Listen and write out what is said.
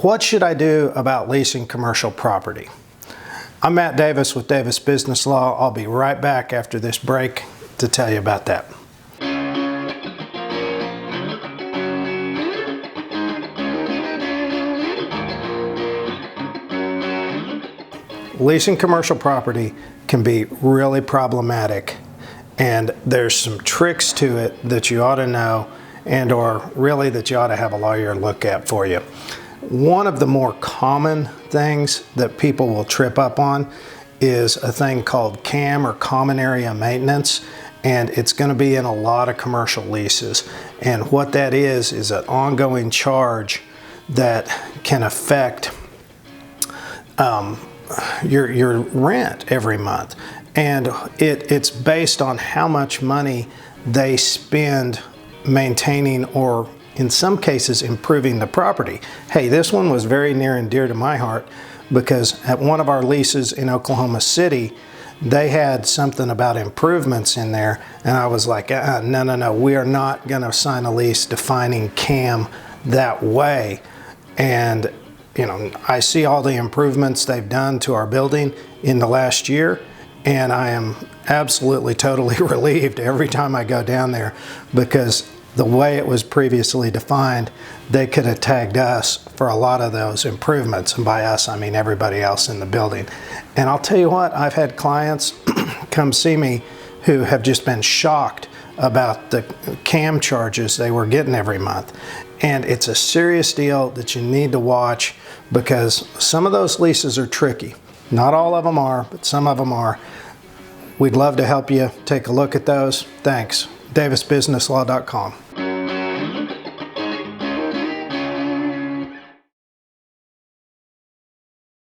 What should I do about leasing commercial property? I'm Matt Davis with Davis Business Law. I'll be right back after this break to tell you about that. Leasing commercial property can be really problematic, and there's some tricks to it that you ought to know, and or really that you ought to have a lawyer look at for you. One of the more common things that people will trip up on is a thing called CAM, or common area maintenance, and it's going to be in a lot of commercial leases. And what that is an ongoing charge that can affect your rent every month. And it's based on how much money they spend maintaining, or in some cases improving, the property. Hey, this one was very near and dear to my heart, because at one of our leases in Oklahoma City, they had something about improvements in there, and I was like, no, we are not going to sign a lease defining CAM that way. And you know, I see all the improvements they've done to our building in the last year, and I am absolutely totally relieved every time I go down there, because the way it was previously defined, they could have tagged us for a lot of those improvements. And by us, I mean everybody else in the building. And I'll tell you what, I've had clients come see me who have just been shocked about the CAM charges they were getting every month. And it's a serious deal that you need to watch, because some of those leases are tricky. Not all of them are, but some of them are. We'd love to help you take a look at those. Thanks. DavisBusinesslaw.com.